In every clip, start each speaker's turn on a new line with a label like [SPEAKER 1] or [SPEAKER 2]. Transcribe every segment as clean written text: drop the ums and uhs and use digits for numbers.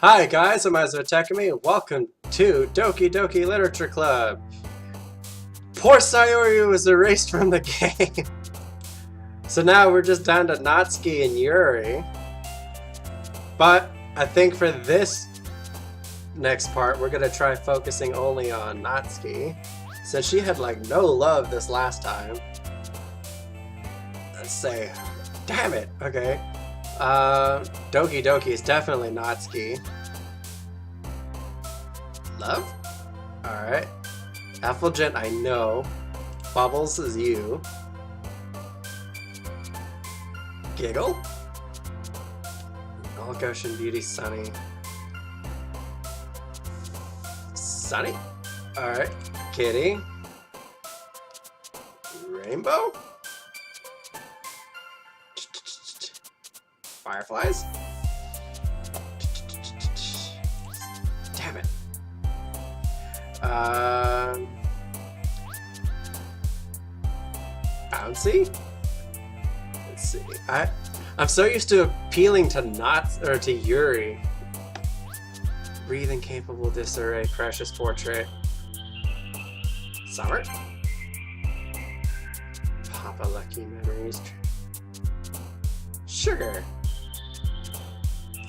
[SPEAKER 1] Hi guys, I'm Izua Tekami and welcome to Doki Doki Literature Club. Poor Sayori was erased from the game. So now we're just down to Natsuki and Yuri. But I think for this next part, we're gonna try focusing only on Natsuki, since she had like no love this last time. Let's say, damn it, okay. Doki Doki is definitely Natsuki. Love? Alright. Effulgent, I know. Bubbles is you. Giggle? All Ocean Beauty, Sunny. Sunny? Alright. Kitty. Rainbow? Fireflies? Damn it. Bouncy? Let's see. I'm so used to appealing to to Yuri. Breathing capable disarray, precious portrait. Summer? Papa Lucky memories. Sugar.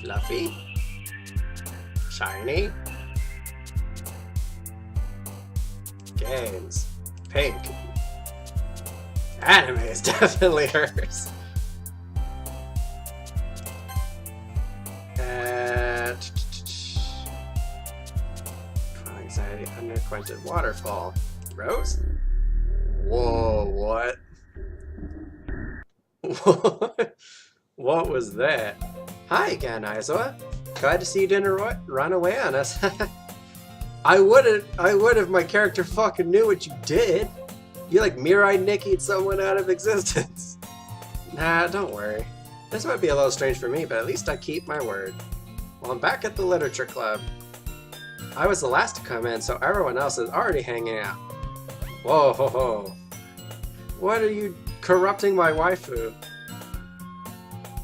[SPEAKER 1] Fluffy. Shiny. Games. Pink. Anime is definitely hers. Anxiety, unrequited waterfall. Rose? Whoa, what? What was that? Hi again, Izua. Glad to see you didn't run away on us. I would if my character fucking knew what you did. You like Mirai Nicki'd someone out of existence. Nah, don't worry. This might be a little strange for me, but at least I keep my word. Well, I'm back at the literature club. I was the last to come in, so everyone else is already hanging out. Whoa, ho, ho. What are you corrupting my waifu?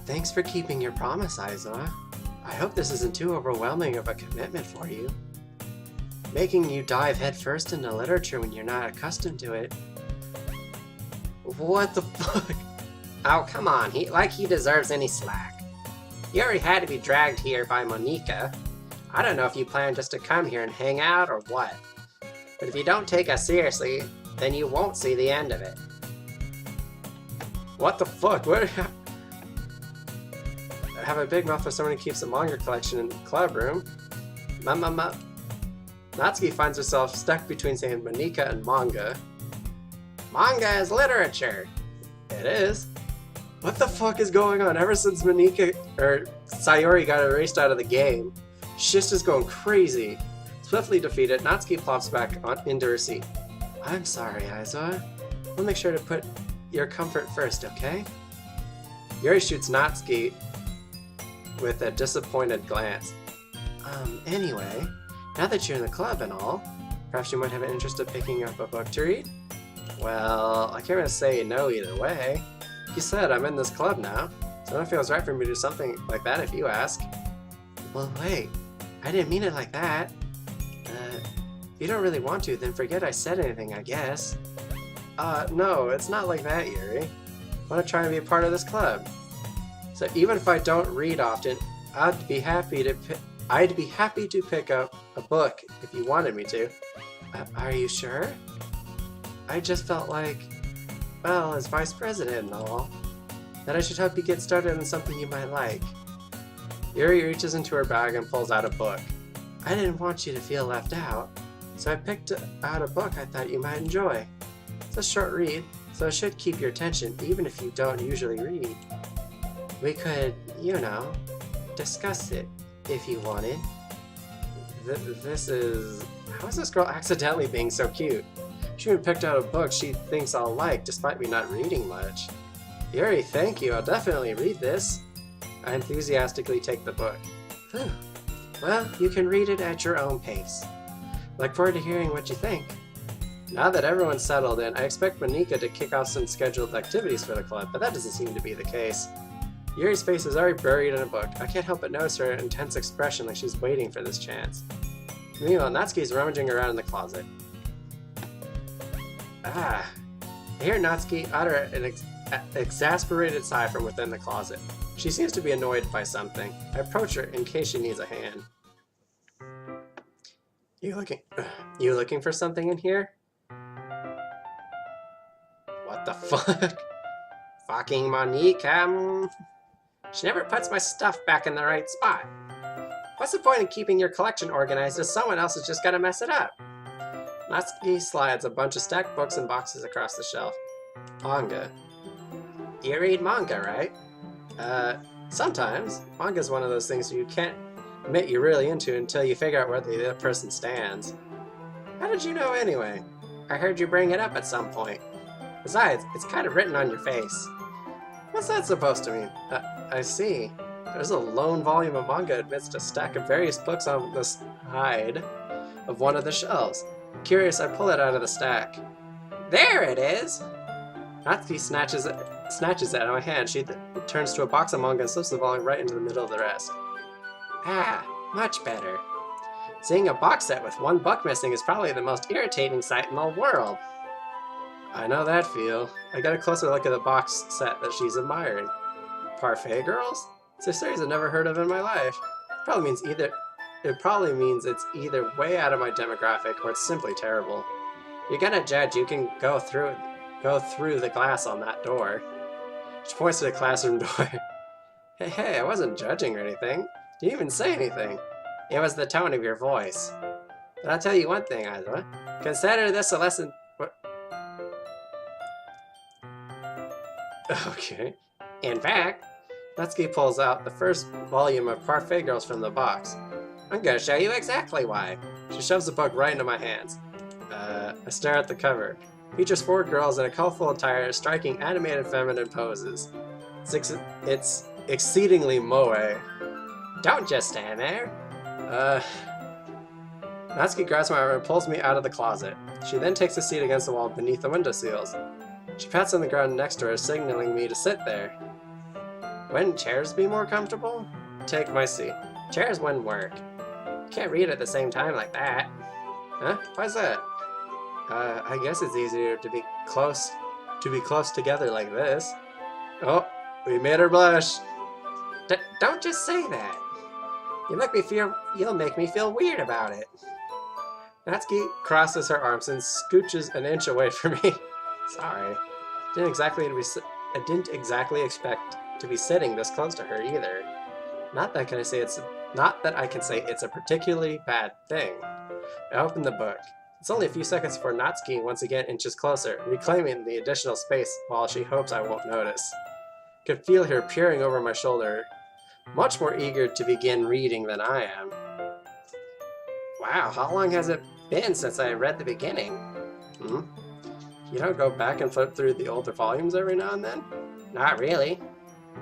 [SPEAKER 1] Thanks for keeping your promise, Izua. I hope this isn't too overwhelming of a commitment for you. Making you dive headfirst into literature when you're not accustomed to it. What the fuck? Oh, come on, he deserves any slack. Yuri had to be dragged here by Monika. I don't know if you plan just to come here and hang out or what. But if you don't take us seriously, then you won't see the end of it. What the fuck? What? I have a big mouth for someone who keeps a manga collection in the club room. Natsuki finds herself stuck between saying Monika and manga. Manga is literature! It is. What the fuck is going on? Ever since Sayori got erased out of the game, shit's just going crazy. Swiftly defeated, Natsuki plops back into her seat. I'm sorry, Izua. We'll make sure to put your comfort first, okay? Yuri shoots Natsuki with a disappointed glance. Anyway, now that you're in the club and all, perhaps you might have an interest in picking up a book to read? Well, I can't really say no either way. You said I'm in this club now, so it feels right for me to do something like that if you ask. Well, wait, I didn't mean it like that. If you don't really want to, then forget I said anything, I guess. No, it's not like that, Yuri. I want to try and be a part of this club. So even if I don't read often, I'd be happy to pick up a book if you wanted me to. Are you sure? I just felt like, well, as vice president and all, that I should help you get started on something you might like. Yuri reaches into her bag and pulls out a book. I didn't want you to feel left out, so I picked out a book I thought you might enjoy. It's a short read, so it should keep your attention even if you don't usually read. We could, discuss it if you wanted. How is this girl accidentally being so cute? She even picked out a book she thinks I'll like, despite me not reading much. Yuri, thank you, I'll definitely read this. I enthusiastically take the book. Whew. Well, you can read it at your own pace. Look forward to hearing what you think. Now that everyone's settled in, I expect Monika to kick off some scheduled activities for the club, but that doesn't seem to be the case. Yuri's face is already buried in a book. I can't help but notice her intense expression like she's waiting for this chance. Meanwhile, Natsuki's rummaging around in the closet. Ah. I hear Natsuki utter an exasperated sigh from within the closet. She seems to be annoyed by something. I approach her in case she needs a hand. You looking for something in here? What the fuck? Fucking Monika. She never puts my stuff back in the right spot. What's the point in keeping your collection organized if someone else is just gonna mess it up? Natsuki slides a bunch of stacked books and boxes across the shelf. Manga. You read manga, right? Sometimes. Manga's one of those things you can't admit you're really into until you figure out where the other person stands. How did you know anyway? I heard you bring it up at some point. Besides, it's kind of written on your face. What's that supposed to mean? I see. There's a lone volume of manga amidst a stack of various books on the side of one of the shelves. Curious, I pull it out of the stack. There it is! Natsuki snatches it out of my hand. She turns to a box of manga and slips the volume right into the middle of the rest. Ah, much better. Seeing a box set with one book missing is probably the most irritating sight in the world. I know that feel. I get a closer look at the box set that she's admiring. Parfait Girls? It's a series I've never heard of in my life. It probably means it's either way out of my demographic or it's simply terrible. You're gonna judge, you can go through the glass on that door. She points to the classroom door. Hey, I wasn't judging or anything. You didn't even say anything. It was the tone of your voice. But I'll tell you one thing, Izua. Consider this a lesson. What? Okay. In fact, Natsuki pulls out the first volume of Parfait Girls from the box. I'm gonna show you exactly why. She shoves the book right into my hands. I stare at the cover. Features 4 girls in a colorful attire striking animated feminine poses. It's exceedingly moe. Don't just stand there. Natsuki grabs my arm and pulls me out of the closet. She then takes a seat against the wall beneath the window sills. She pats on the ground next to her, signaling me to sit there. Wouldn't chairs be more comfortable? Take my seat. Chairs wouldn't work. Can't read at the same time like that. Huh? Why's that? I guess it's easier to be close together like this. Oh, we made her blush. Don't just say that. You'll make me feel weird about it. Natsuki crosses her arms and scooches an inch away from me. Sorry. I didn't exactly expect to be sitting this close to her either. Not that I can say it's a particularly bad thing. I open the book. It's only a few seconds before Natsuki once again inches closer, reclaiming the additional space while she hopes I won't notice. I could feel her peering over my shoulder, much more eager to begin reading than I am. Wow, how long has it been since I read the beginning? You don't go back and flip through the older volumes every now and then? Not really.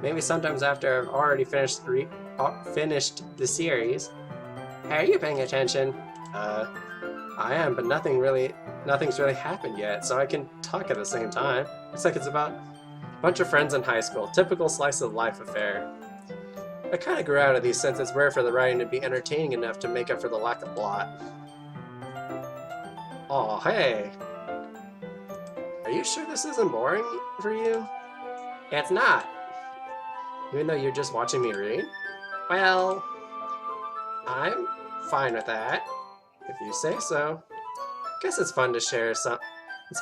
[SPEAKER 1] Maybe sometimes after I've already finished the series. Hey, are you paying attention? I am, but nothing's really happened yet, so I can talk at the same time. Looks like it's about a bunch of friends in high school. Typical slice of life affair. I kind of grew out of these since it's rare for the writing to be entertaining enough to make up for the lack of plot. Oh, hey! Are you sure this isn't boring for you? It's not. Even though you're just watching me read? Well, I'm fine with that. If you say so. Guess it's fun to share it's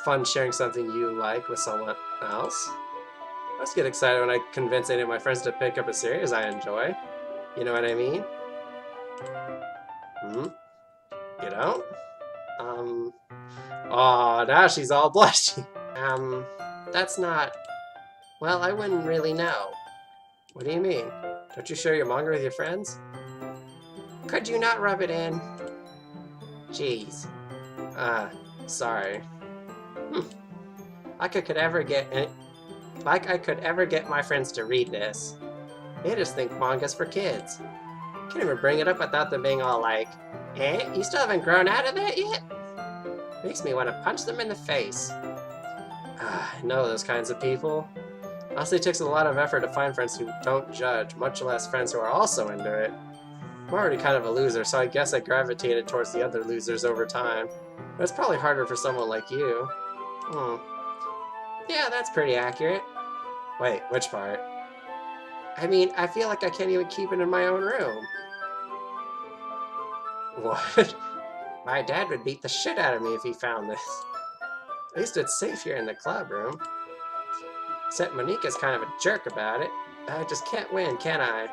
[SPEAKER 1] fun sharing something you like with someone else. I always get excited when I convince any of my friends to pick up a series I enjoy. You know what I mean? You don't? Aw, now she's all blushy. That's not... Well, I wouldn't really know. What do you mean? Don't you share your manga with your friends? Could you not rub it in? Jeez. Sorry. Like I could ever get my friends to read this. They just think manga's for kids. Can't even bring it up without them being all like, you still haven't grown out of that yet? Makes me want to punch them in the face. I know those kinds of people. Honestly, it takes a lot of effort to find friends who don't judge, much less friends who are also into it. I'm already kind of a loser, so I guess I gravitated towards the other losers over time. But it's probably harder for someone like you. Yeah, that's pretty accurate. Wait, which part? I mean, I feel like I can't even keep it in my own room. What? My dad would beat the shit out of me if he found this. At least it's safe here in the club room. Except Monika's kind of a jerk about it. I just can't win, can I?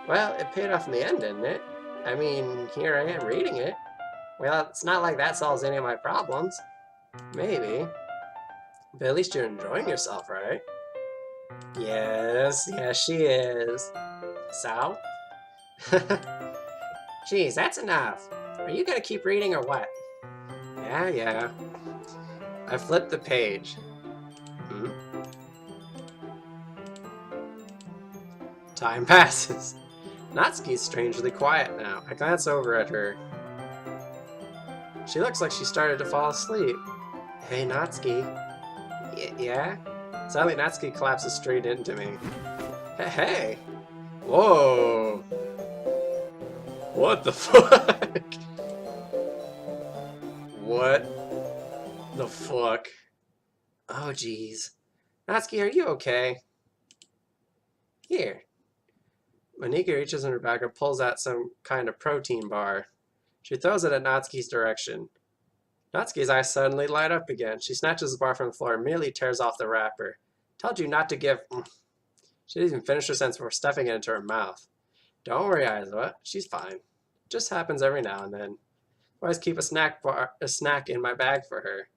[SPEAKER 1] Well, it paid off in the end, didn't it? I mean, here I am reading it. Well, it's not like that solves any of my problems. Maybe. But at least you're enjoying yourself, right? Yes, she is. So? Jeez, that's enough. Are you gonna keep reading or what? Yeah. I flipped the page. Time passes. Natsuki's strangely quiet now. I glance over at her. She looks like she started to fall asleep. Hey, Natsuki. Yeah? Suddenly, Natsuki collapses straight into me. Hey! Whoa! What the fuck? What the fuck? Oh, jeez. Natsuki, are you okay? Here. Monika reaches in her bag and pulls out some kind of protein bar. She throws it at Natsuki's direction. Natsuki's eyes suddenly light up again. She snatches the bar from the floor and immediately tears off the wrapper. Told you not to give... She didn't even finish her sentence before stuffing it into her mouth. Don't worry, Izua. She's fine. It just happens every now and then. I always keep a snack in my bag for her.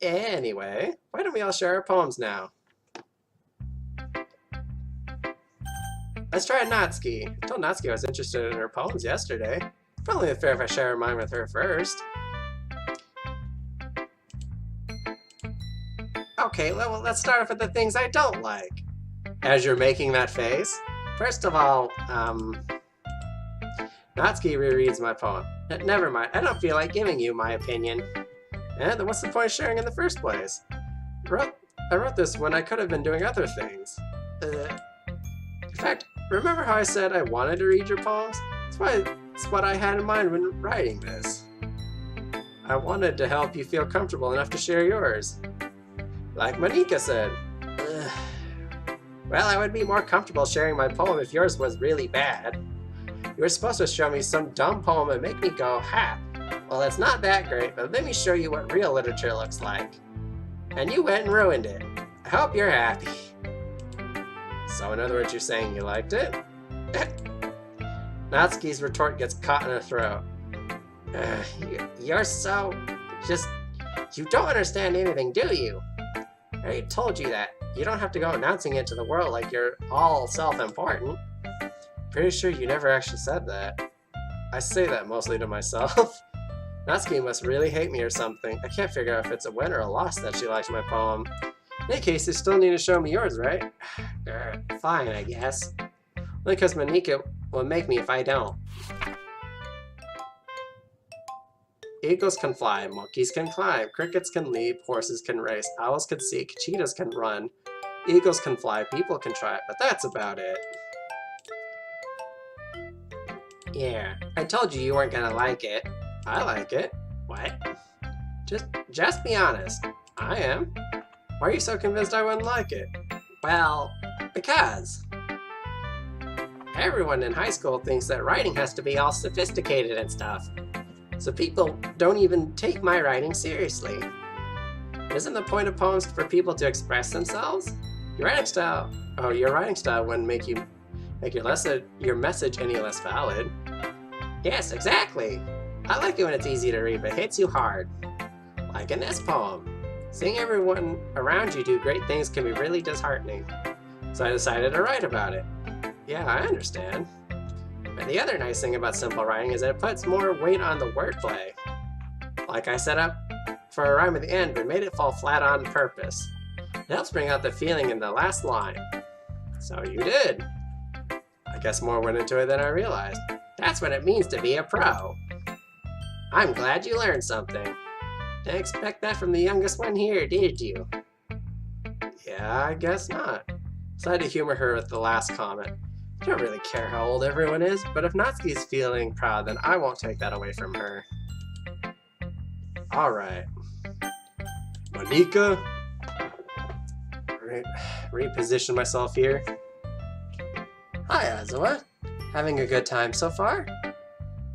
[SPEAKER 1] Anyway, why don't we all share our poems now? Let's try Natsuki. I told Natsuki I was interested in her poems yesterday. Probably fair if I share mine with her first. Okay, well, let's start off with the things I don't like. As you're making that face, first of all, Natsuki rereads my poem. Never mind, I don't feel like giving you my opinion. And then what's the point of sharing in the first place? I wrote this when I could have been doing other things. In fact, remember how I said I wanted to read your poems? It's what I had in mind when writing this. I wanted to help you feel comfortable enough to share yours. Like Monika said. Well, I would be more comfortable sharing my poem if yours was really bad. You were supposed to show me some dumb poem and make me go, ha! Well, it's not that great, but let me show you what real literature looks like. And you went and ruined it. I hope you're happy. So in other words, you're saying you liked it? Natsuki's retort gets caught in her throat. You're so... You don't understand anything, do you? I already told you that. You don't have to go announcing it to the world like you're all self-important. Pretty sure you never actually said that. I say that mostly to myself. Natsuki must really hate me or something. I can't figure out if it's a win or a loss that she liked my poem. In any case, you still need to show me yours, right? Fine, I guess. Only because Monika will make me if I don't. Eagles can fly, monkeys can climb, crickets can leap, horses can race, owls can seek, cheetahs can run, eagles can fly, people can try, but that's about it. Yeah, I told you weren't gonna like it. I like it. What? Just be honest. I am. Why are you so convinced I wouldn't like it? Well, because everyone in high school thinks that writing has to be all sophisticated and stuff. So people don't even take my writing seriously. Isn't the point of poems for people to express themselves? Your writing style wouldn't make your message any less valid. Yes, exactly. I like it when it's easy to read but hits you hard. Like in this poem. Seeing everyone around you do great things can be really disheartening. So I decided to write about it. Yeah, I understand. But the other nice thing about simple writing is that it puts more weight on the wordplay. Like I set up for a rhyme at the end, but made it fall flat on purpose. It helps bring out the feeling in the last line. So you did. I guess more went into it than I realized. That's what it means to be a pro. I'm glad you learned something. Didn't expect that from the youngest one here, did you? Yeah, I guess not. Decided to humor her with the last comment. I don't really care how old everyone is, but if Natsuki's feeling proud, then I won't take that away from her. Alright. Monika. Reposition myself here. Hi, Izua. Having a good time so far?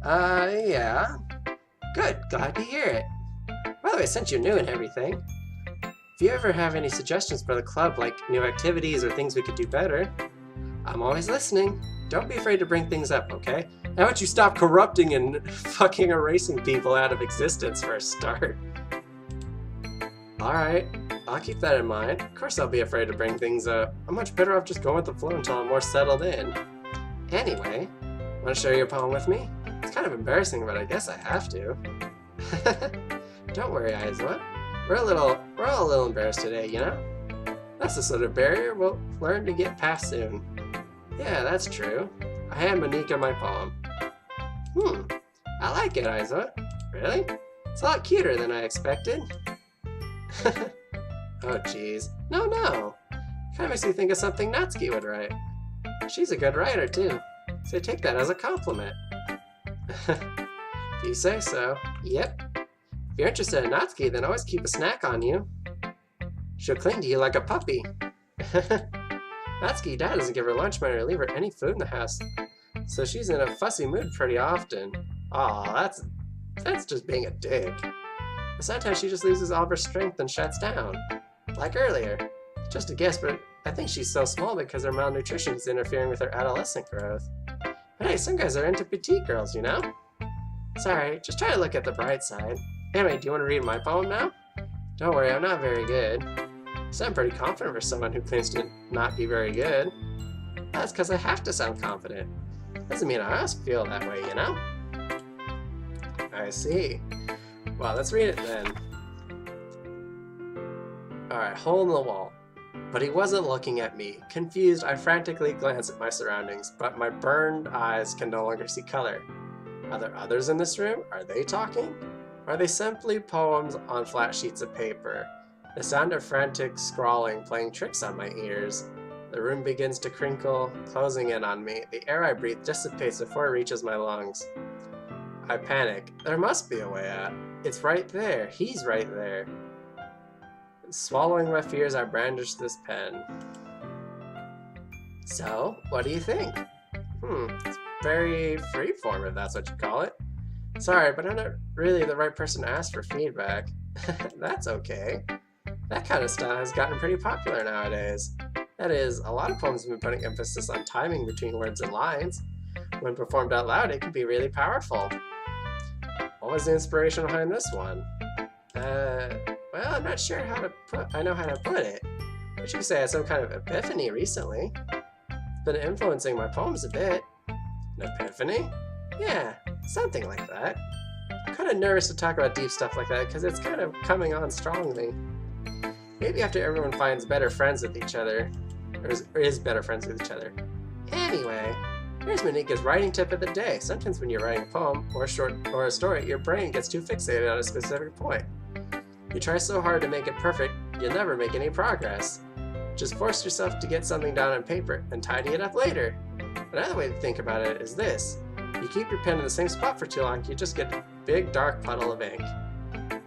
[SPEAKER 1] Yeah. Good, glad to hear it. By the way, since you're new and everything, if you ever have any suggestions for the club, like new activities or things we could do better, I'm always listening. Don't be afraid to bring things up, okay? How about you stop corrupting and fucking erasing people out of existence for a start? Alright, I'll keep that in mind. Of course I'll be afraid to bring things up. I'm much better off just going with the flow until I'm more settled in. Anyway, want to share your poem with me? It's kind of embarrassing, but I guess I have to. Don't worry, Izua. We're all a little embarrassed today, you know? That's the sort of barrier we'll learn to get past soon. Yeah, that's true. I hand Monika my poem. I like it, Izua. Really? It's a lot cuter than I expected. Oh, jeez. No. Kinda makes me think of something Natsuki would write. She's a good writer, too. So take that as a compliment. If you say so. Yep. If you're interested in Natsuki, then always keep a snack on you. She'll cling to you like a puppy. Natsuki dad doesn't give her lunch money or leave her any food in the house, so she's in a fussy mood pretty often. Aw, that's just being a dick. But sometimes she just loses all of her strength and shuts down. Like earlier. Just a guess, but I think she's so small because her malnutrition is interfering with her adolescent growth. But hey, some guys are into petite girls, you know? Sorry, just try to look at the bright side. Anyway, do you want to read my poem now? Don't worry, I'm not very good. I sound pretty confident for someone who claims to not be very good. That's because I have to sound confident. Doesn't mean I always feel that way, you know? I see. Well, let's read it then. Alright, hole in the wall. But he wasn't looking at me. Confused, I frantically glanced at my surroundings, but my burned eyes can no longer see color. Are there others in this room? Are they talking? Or are they simply poems on flat sheets of paper? The sound of frantic scrawling playing tricks on my ears. The room begins to crinkle, closing in on me. The air I breathe dissipates before it reaches my lungs. I panic. There must be a way out. It's right there. He's right there. Swallowing my fears, I brandish this pen. So, what do you think? It's very freeform, if that's what you call it. Sorry, but I'm not really the right person to ask for feedback. That's okay. That kind of style has gotten pretty popular nowadays. That is, a lot of poems have been putting emphasis on timing between words and lines. When performed out loud, it can be really powerful. What was the inspiration behind this one? Well, I'm not sure I know how to put it. But you could say I had some kind of epiphany recently. It's been influencing my poems a bit. An epiphany? Yeah, something like that. I'm kind of nervous to talk about deep stuff like that because it's kind of coming on strongly. Maybe after everyone finds better friends with each other, or is better friends with each other. Anyway, here's Monika's writing tip of the day. Sometimes when you're writing a poem or a story, your brain gets too fixated on a specific point. You try so hard to make it perfect, you'll never make any progress. Just force yourself to get something down on paper and tidy it up later. Another way to think about it is this. You keep your pen in the same spot for too long, you just get a big dark puddle of ink.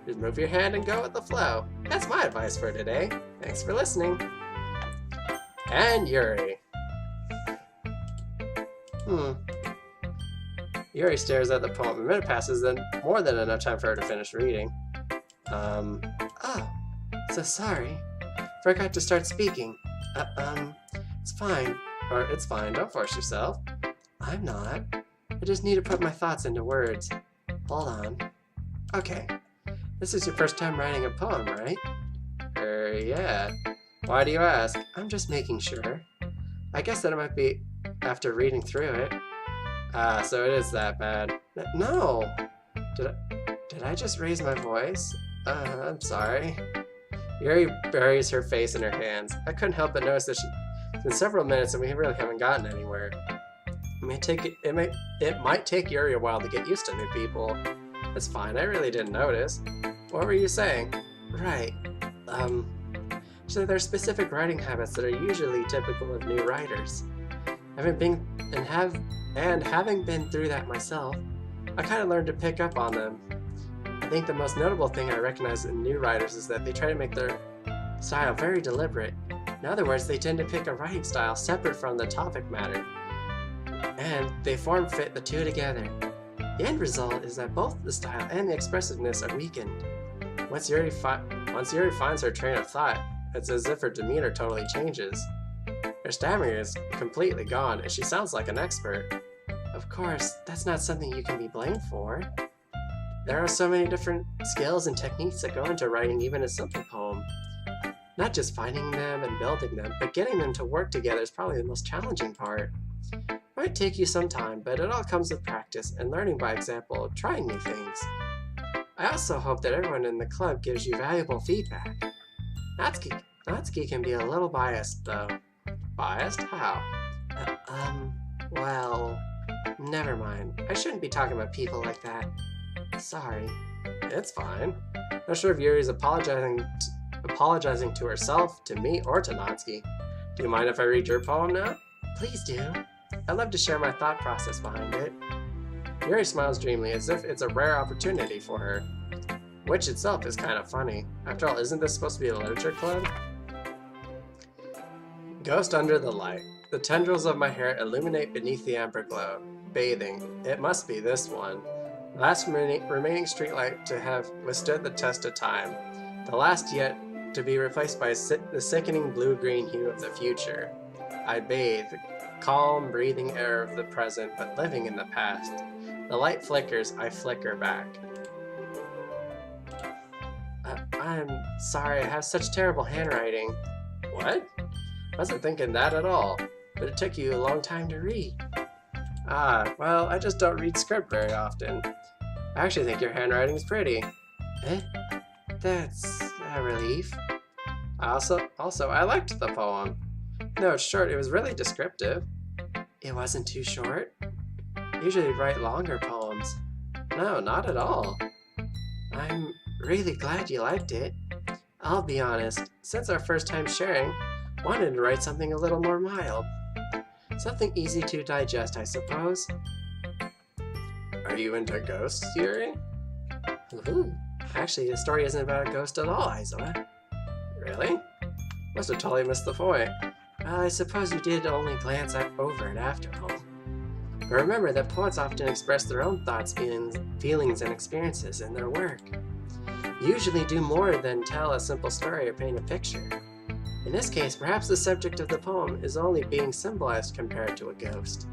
[SPEAKER 1] Just move your hand and go with the flow. That's my advice for today. Thanks for listening. And Yuri. Yuri stares at the poem. A minute passes, then more than enough time for her to finish reading. Oh, so sorry. Forgot to start speaking. It's fine. Or, it's fine, don't force yourself. I'm not. I just need to put my thoughts into words. Hold on. Okay. This is your first time writing a poem, right? Yeah. Why do you ask? I'm just making sure. I guess that it might be after reading through it. So it is that bad. No! Did I just raise my voice? I'm sorry. Yuri buries her face in her hands. I couldn't help but notice that it's been several minutes and we really haven't gotten anywhere. It might take Yuri a while to get used to new people. That's fine, I really didn't notice. What were you saying? Right. So there are specific writing habits that are usually typical of new writers. Having been through that myself, I kind of learned to pick up on them. I think the most notable thing I recognize in new writers is that they try to make their style very deliberate. In other words, they tend to pick a writing style separate from the topic matter, and they form-fit the two together. The end result is that both the style and the expressiveness are weakened. Once Yuri finds her train of thought, it's as if her demeanor totally changes. Her stammering is completely gone, and she sounds like an expert. Of course, that's not something you can be blamed for. There are so many different skills and techniques that go into writing even a simple poem. Not just finding them and building them, but getting them to work together is probably the most challenging part. It might take you some time, but it all comes with practice and learning by example of trying new things. I also hope that everyone in the club gives you valuable feedback. Natsuki can be a little biased, though. Biased? How? Well, never mind. I shouldn't be talking about people like that. Sorry. It's fine. Not sure if Yuri's apologizing to herself, to me, or to Natsuki. Do you mind if I read your poem now? Please do. I'd love to share my thought process behind it. Yuri smiles dreamily as if it's a rare opportunity for her, which itself is kind of funny. After all, isn't this supposed to be a literature club? Ghost under the light. The tendrils of my hair illuminate beneath the amber glow. Bathing. It must be this one. Last remaining streetlight to have withstood the test of time. The last yet to be replaced by the sickening blue-green hue of the future. I bathe, calm, breathing air of the present, but living in the past. The light flickers, I flicker back. I'm sorry, I have such terrible handwriting. What? I wasn't thinking that at all, but it took you a long time to read. Well, I just don't read script very often. I actually think your handwriting's pretty. Eh? That's a relief. Also, I liked the poem. No, it's short, it was really descriptive. It wasn't too short? I usually write longer poems. No, not at all. I'm really glad you liked it. I'll be honest, since our first time sharing, wanted to write something a little more mild. Something easy to digest, I suppose. Are you into ghosts, Yuri? Woohoo! Actually, the story isn't about a ghost at all, Izua. Really? Must have totally missed the point. Well, I suppose you did only glance over it after all. But remember that poets often express their own thoughts, feelings, and experiences in their work. Usually do more than tell a simple story or paint a picture. In this case, perhaps the subject of the poem is only being symbolized compared to a ghost.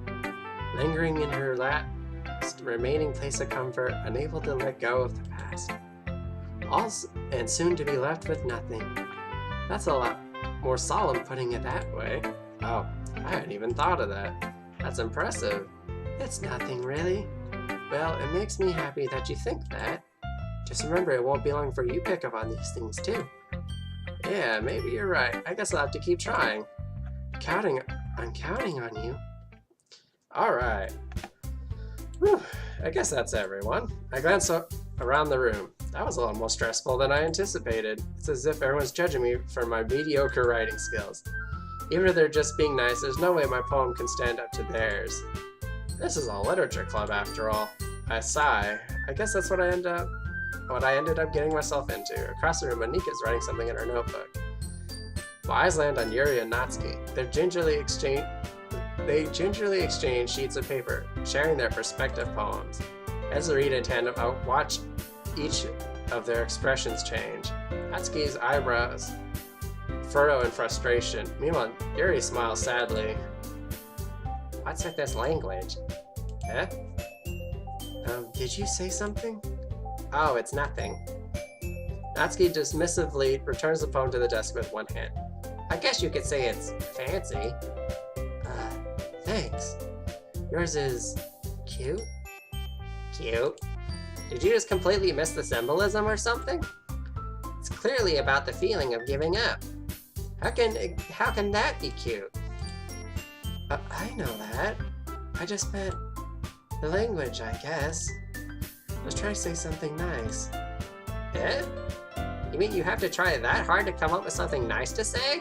[SPEAKER 1] Lingering in her last remaining place of comfort, unable to let go of the past. And soon to be left with nothing. That's a lot more solemn putting it that way. Oh, I hadn't even thought of that. That's impressive. It's nothing, really. Well, it makes me happy that you think that. Just remember, it won't be long before you pick up on these things, too. Yeah, maybe you're right. I guess I'll have to keep trying. I'm counting on you. Alright. I guess that's everyone. I glance around the room. That was a lot more stressful than I anticipated. It's as if everyone's judging me for my mediocre writing skills. Even if they're just being nice, there's no way my poem can stand up to theirs. This is a literature club after all. I sigh. I guess that's what I ended up getting myself into. Across the room, Monika's writing something in her notebook. My eyes land on Yuri and Natsuki. They gingerly exchange sheets of paper, sharing their respective poems. As they read in tandem, I watch each of their expressions change. Natsuki's eyebrows furrow in frustration. Meanwhile, Yuri smiles sadly. What's with this language? Eh? Did you say something? Oh, it's nothing. Natsuki dismissively returns the poem to the desk with one hand. I guess you could say it's fancy. Thanks. Yours is cute? Cute? Did you just completely miss the symbolism or something? It's clearly about the feeling of giving up. How can that be cute? I know that. I just meant the language, I guess. I was trying to say something nice. Eh? You mean you have to try that hard to come up with something nice to say?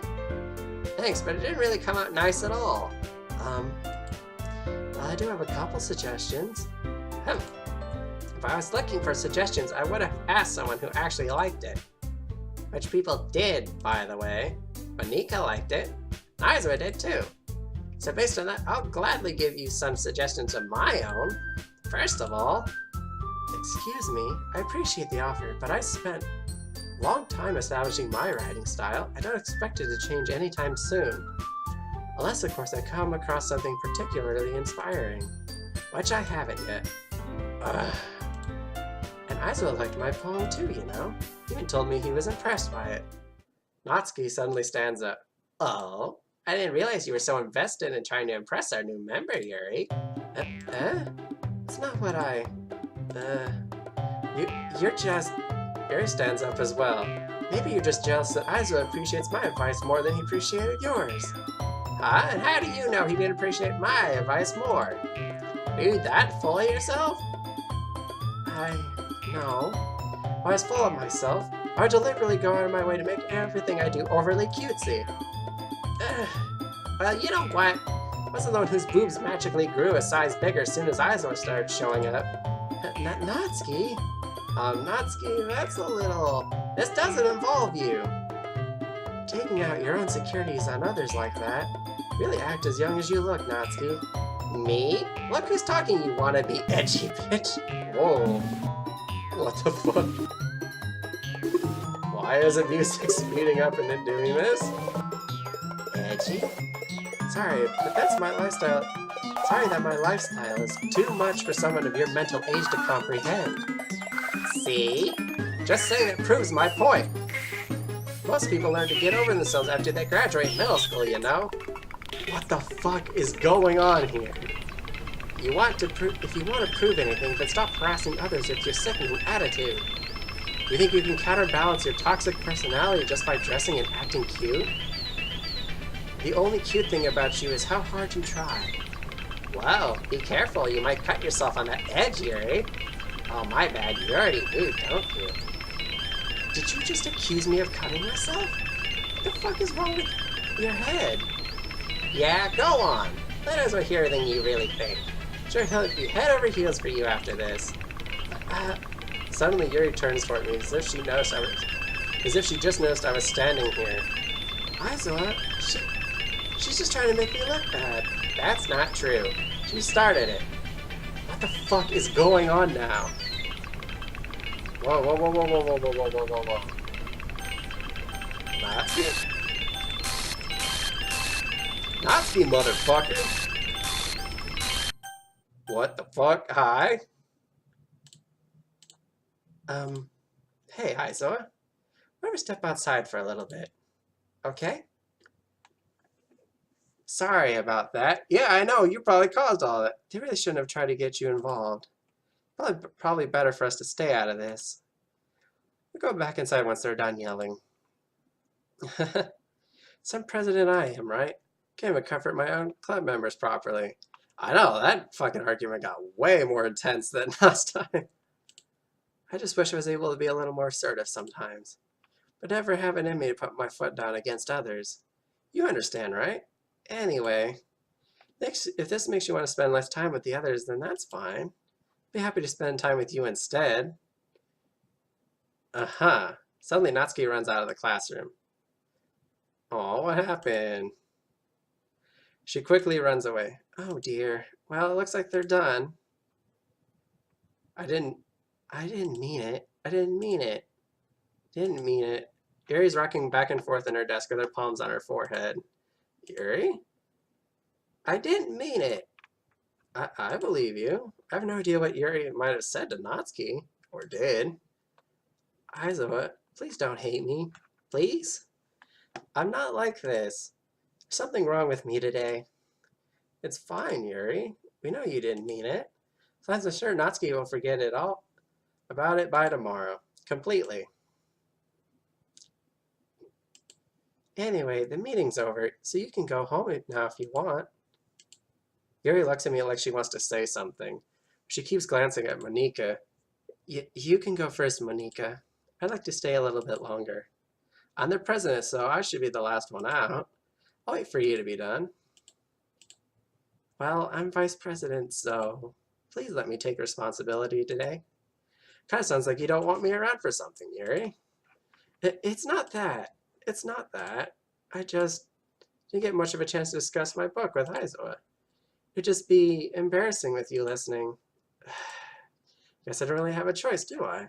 [SPEAKER 1] Thanks, but it didn't really come out nice at all. Well, I do have a couple suggestions. If I was looking for suggestions, I would have asked someone who actually liked it. Which people did, by the way. Monika liked it. Izua did too. So based on that, I'll gladly give you some suggestions of my own. First of all, excuse me, I appreciate the offer, but I spent a long time establishing my writing style. I don't expect it to change anytime soon. Unless, of course, I come across something particularly inspiring. Which I haven't yet. And Izua liked my poem too, you know? He even told me he was impressed by it. Natsuki suddenly stands up. Oh, I didn't realize you were so invested in trying to impress our new member, Yuri. It's not what I... You're just... Yuri stands up as well. Maybe you're just jealous that Izua appreciates my advice more than he appreciated yours. Huh? And how do you know he didn't appreciate my advice more? Are you that full of yourself? No. I was full of myself. I would deliberately go out of my way to make everything I do overly cutesy. Well, you know what? I wasn't the one whose boobs magically grew a size bigger as soon as Izua started showing up. Natsuki? Natsuki, that's a little... This doesn't involve you. Taking out your own insecurities on others like that. Really act as young as you look, Natsuki. Me? Look who's talking, you wannabe edgy bitch. Whoa. What the fuck? Why isn't music speeding up and then doing this? Edgy? Sorry, but that's my lifestyle. Sorry that my lifestyle is too much for someone of your mental age to comprehend. See? Just saying it proves my point. Most people learn to get over themselves after they graduate middle school, you know? What the fuck is going on here? If you want to prove anything, then stop harassing others with your sickening attitude. You think you can counterbalance your toxic personality just by dressing and acting cute? The only cute thing about you is how hard you try. Well, be careful, you might cut yourself on that edge, Yuri. Oh, my bad, you already do, don't you? Did you just accuse me of cutting myself? What the fuck is wrong with your head? Yeah, go on. Let us hear everything you really think. Sure, he'll be head over heels for you after this. Suddenly Yuri turns toward me as if she just noticed I was standing here. Izua, she's just trying to make me look bad. That's not true. She started it. What the fuck is going on now? Whoa, whoa, whoa, whoa, whoa, whoa, whoa, whoa, whoa, whoa. Natsuki, motherfucker. What the fuck? Hi? Hey, Izua. Why don't we step outside for a little bit? Okay? Sorry about that. Yeah, I know, you probably caused all that. They really shouldn't have tried to get you involved. Probably better for us to stay out of this. We'll go back inside once they're done yelling. Some president I am, right? Can't even comfort my own club members properly. I know, that fucking argument got way more intense than last time. I just wish I was able to be a little more assertive sometimes. But never have it in me to put my foot down against others. You understand, right? Anyway, if this makes you want to spend less time with the others, then that's fine. I'd be happy to spend time with you instead. Suddenly Natsuki runs out of the classroom. Oh, what happened? She quickly runs away. Oh dear. Well, it looks like they're done. I didn't mean it. I didn't mean it. Didn't mean it. Yuri's rocking back and forth in her desk with her palms on her forehead. Yuri? I didn't mean it. I believe you. I have no idea what Yuri might have said to Natsuki. Or did. Izua, please don't hate me. Please? I'm not like this. There's something wrong with me today. It's fine, Yuri. We know you didn't mean it. So I'm sure Natsuki will forget it all about it by tomorrow. Completely. Anyway, the meeting's over, so you can go home now if you want. Yuri looks at me like she wants to say something. She keeps glancing at Monika. You can go first, Monika. I'd like to stay a little bit longer. I'm the president, so I should be the last one out. I'll wait for you to be done. Well, I'm vice president, so please let me take responsibility today. Kind of sounds like you don't want me around for something, Yuri. It's not that. It's not that. I just didn't get much of a chance to discuss my book with Izua. It'd just be embarrassing with you listening. Guess I don't really have a choice, do I?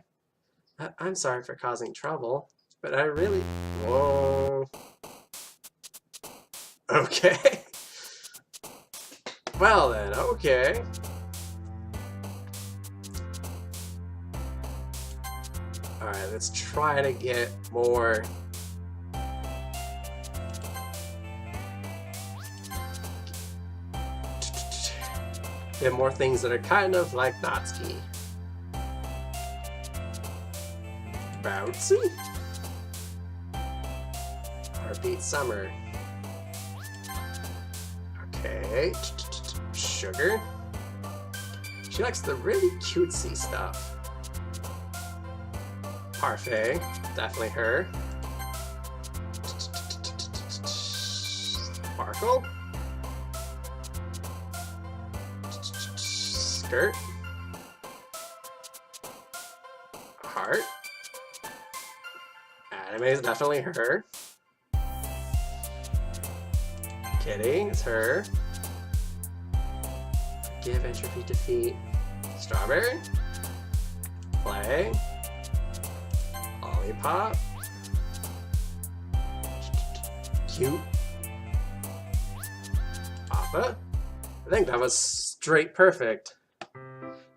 [SPEAKER 1] I'm sorry for causing trouble, but I really... Whoa. Okay. Well then, okay. Alright, let's try to get more... Get more things that are kind of like Natsuki. Bouncy? Heartbeat Summer. Okay. Sugar. She likes the really cutesy stuff. Parfait. Definitely her. Sparkle. Skirt. Heart. Anime is definitely her. Kitty is her. Forgive, entropy, defeat. Strawberry. Play. Lollipop. Cute. Papa. I think that was straight perfect.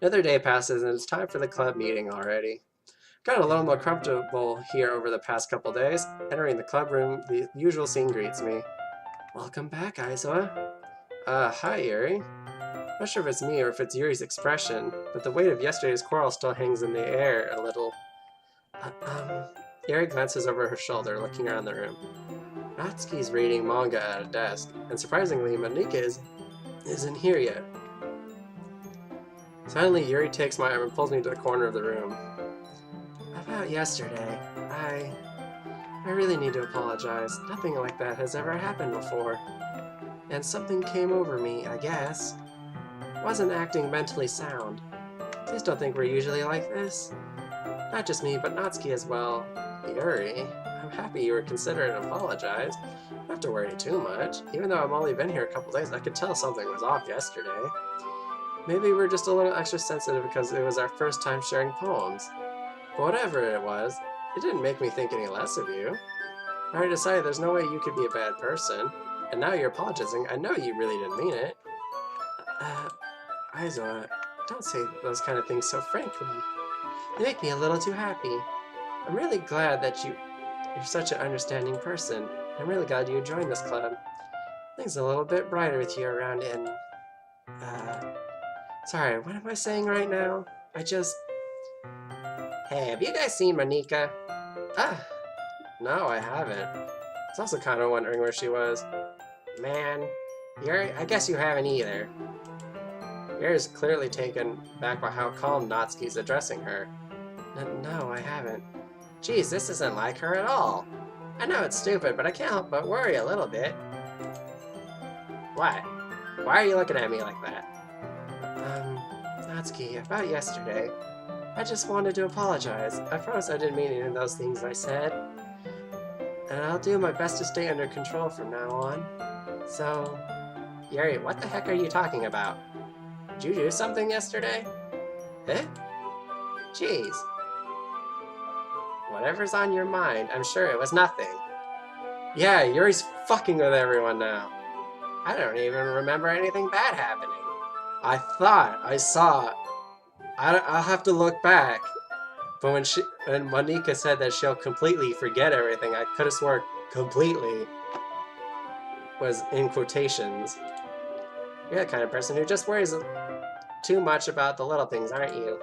[SPEAKER 1] Another day passes and it's time for the club meeting already. Got a little more comfortable here over the past couple days. Entering the club room, the usual scene greets me. Welcome back, Izua. Hi, Yuri. Not sure if it's me or if it's Yuri's expression, but the weight of yesterday's quarrel still hangs in the air a little. Yuri glances over her shoulder, looking around the room. Natsuki's reading manga at a desk, and surprisingly, Monika isn't here yet. Suddenly, Yuri takes my arm and pulls me to the corner of the room. About yesterday, I really need to apologize. Nothing like that has ever happened before. And something came over me, I guess. Wasn't acting mentally sound. Please don't think we're usually like this. Not just me, but Natsuki as well. Yuri, I'm happy you were considerate and apologized. You don't have to worry too much. Even though I've only been here a couple days, I could tell something was off yesterday. Maybe we're just a little extra sensitive because it was our first time sharing poems. But whatever it was, it didn't make me think any less of you. I already decided there's no way you could be a bad person. And now you're apologizing. I know you really didn't mean it. Izua, don't say those kind of things so frankly. They make me a little too happy. I'm really glad that you're such an understanding person. I'm really glad you joined this club. Things are a little bit brighter with you around and... Sorry, what am I saying right now? Hey, have you guys seen Monika? No, I haven't. I was also kind of wondering where she was. Man, I guess you haven't either. Yuri's clearly taken back by how calm Natsuki's addressing her. No, I haven't. Geez, this isn't like her at all. I know it's stupid, but I can't help but worry a little bit. What? Why are you looking at me like that? Natsuki, about yesterday. I just wanted to apologize. I promise I didn't mean any of those things I said. And I'll do my best to stay under control from now on. So... Yuri, what the heck are you talking about? Did you do something yesterday? Eh? Jeez. Whatever's on your mind, I'm sure it was nothing. Yeah, Yuri's fucking with everyone now. I don't even remember anything bad happening. I thought I saw... I'll have to look back. But when Monika said that she'll completely forget everything, I could have sworn completely was in quotations. You're the kind of person who just worries too much about the little things, aren't you?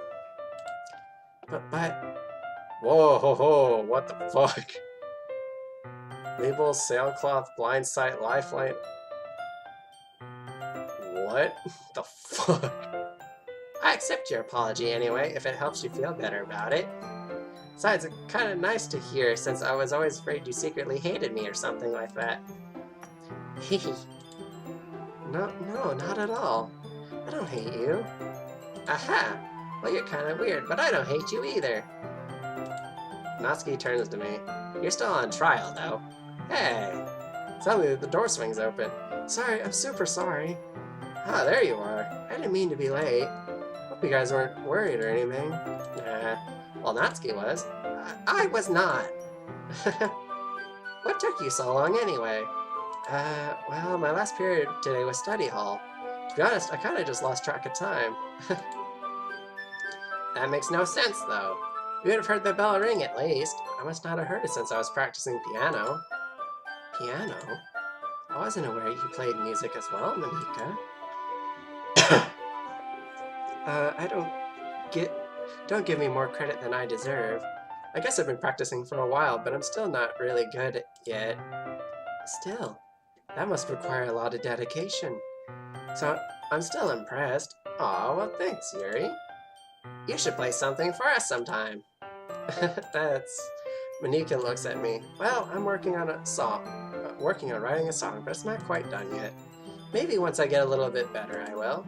[SPEAKER 1] But... Whoa, ho, ho, what the fuck? Label, sailcloth, blind sight, lifeline... What the fuck? I accept your apology anyway, if it helps you feel better about it. Besides, it's kind of nice to hear since I was always afraid you secretly hated me or something like that. Hehe. No, not at all. I don't hate you. Aha! Well, you're kind of weird, but I don't hate you either. Natsuki turns to me. You're still on trial, though. Hey! Suddenly, the door swings open. Sorry, I'm super sorry. Ah, there you are. I didn't mean to be late. Hope you guys weren't worried or anything. Nah. Well, Natsuki was. I was not. What took you so long anyway? Well, my last period today was study hall. To be honest, I kind of just lost track of time. That makes no sense, though. You would have heard the bell ring at least. I must not have heard it since I was practicing piano. Piano? I wasn't aware you played music as well, Monika. Don't give me more credit than I deserve. I guess I've been practicing for a while, but I'm still not really good yet. Still, that must require a lot of dedication. So, I'm still impressed. Aw, well thanks, Yuri. You should play something for us sometime. Monika looks at me. Well, I'm working on a song. Working on writing a song, but it's not quite done yet. Maybe once I get a little bit better, I will.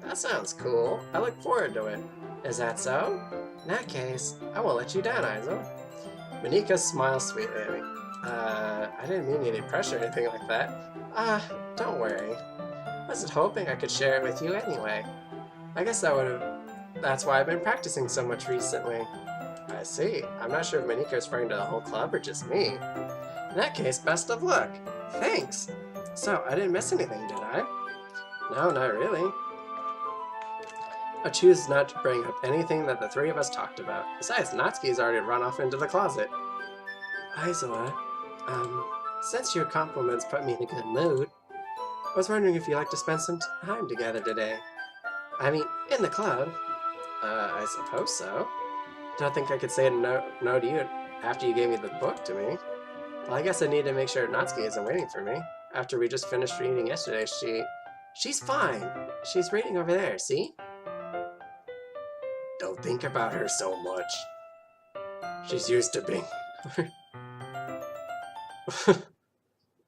[SPEAKER 1] That sounds cool. I look forward to it. Is that so? In that case, I won't let you down, Izua. Monika smiles sweetly at me. I didn't mean any pressure or anything like that. Don't worry. I was hoping I could share it with you anyway. I guess that's why I've been practicing so much recently. I see. I'm not sure if Monika is referring to the whole club or just me. In that case, best of luck. Thanks. So, I didn't miss anything, did I? No, not really. I choose not to bring up anything that the three of us talked about. Besides, Natsuki's already run off into the closet. Izua, since your compliments put me in a good mood, I was wondering if you'd like to spend some time together today. I mean, in the club. I suppose so. Don't think I could say no to you after you gave me the book to me. Well, I guess I need to make sure Natsuki isn't waiting for me. After we just finished reading yesterday, she's fine. She's reading over there, see? Don't think about her so much. She's used to being...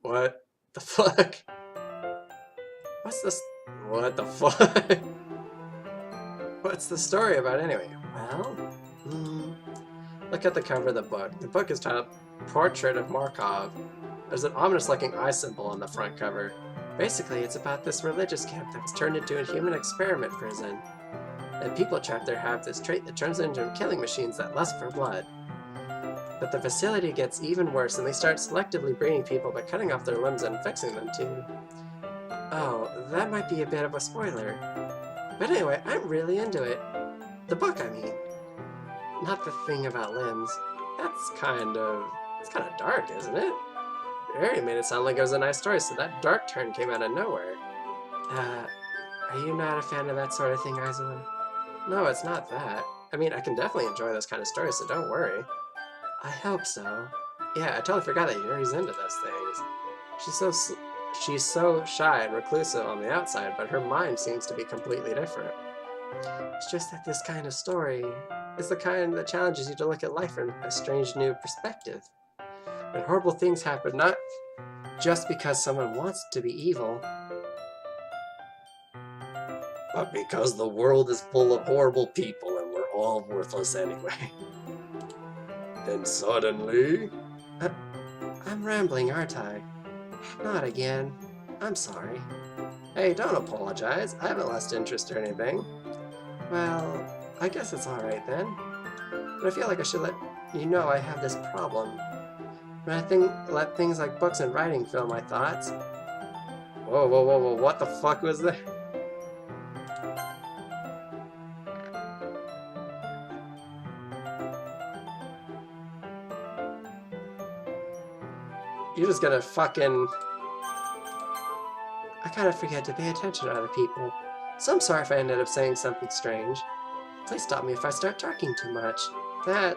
[SPEAKER 1] What the fuck? What's this? What the fuck? What's the story about anyway? Well, look at the cover of the book. The book is titled Portrait of Markov. There's an ominous-looking eye symbol on the front cover. Basically, it's about this religious camp that was turned into a human experiment prison. And people trapped there have this trait that turns them into killing machines that lust for blood. But the facility gets even worse, and they start selectively breeding people by cutting off their limbs and fixing them too. Oh, that might be a bit of a spoiler. But anyway, I'm really into it. The book, I mean. Not the thing about limbs. It's kind of dark, isn't it? You already made it sound like it was a nice story, so that dark turn came out of nowhere. Are you not a fan of that sort of thing, Izua? No, it's not that. I mean, I can definitely enjoy those kind of stories, so don't worry. I hope so. Yeah, I totally forgot that Yuri's into those things. She's so shy and reclusive on the outside, but her mind seems to be completely different. It's just that this kind of story is the kind that challenges you to look at life from a strange new perspective. When horrible things happen, not just because someone wants to be evil, but because the world is full of horrible people and we're all worthless anyway. Then suddenly... I'm rambling, aren't I? Not again. I'm sorry. Hey, don't apologize. I haven't lost interest or anything. Well, I guess it's alright then. But I feel like I should let you know I have this problem. When I let things like books and writing fill my thoughts... Whoa, what the fuck was that? You're just gonna fucking... I kind of forget to pay attention to other people. So I'm sorry if I ended up saying something strange. Please stop me if I start talking too much. Well,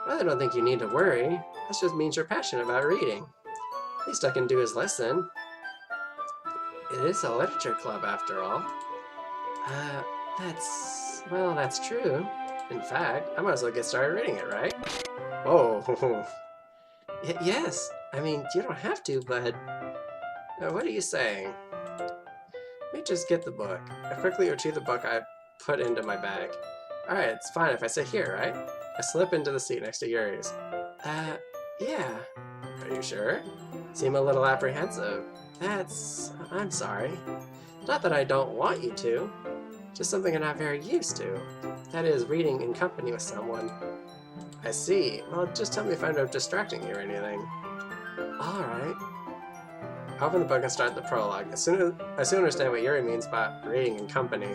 [SPEAKER 1] I don't think you need to worry. That just means you're passionate about reading. Least I can do is listen. It is a literature club after all. That's true. In fact, I might as well get started reading it, right? Oh, yes. I mean, you don't have to, but... what are you saying? Let me just get the book. I quickly retrieve the book I put into my bag. Alright, it's fine if I sit here, right? I slip into the seat next to Yuri's. Yeah. Are you sure? Seem a little apprehensive. I'm sorry. Not that I don't want you to. Just something I'm not very used to. That is, reading in company with someone. I see. Well, just tell me if I'm distracting you or anything. Alright. I open the book and start the prologue. I soon understand what Yuri means by reading in company.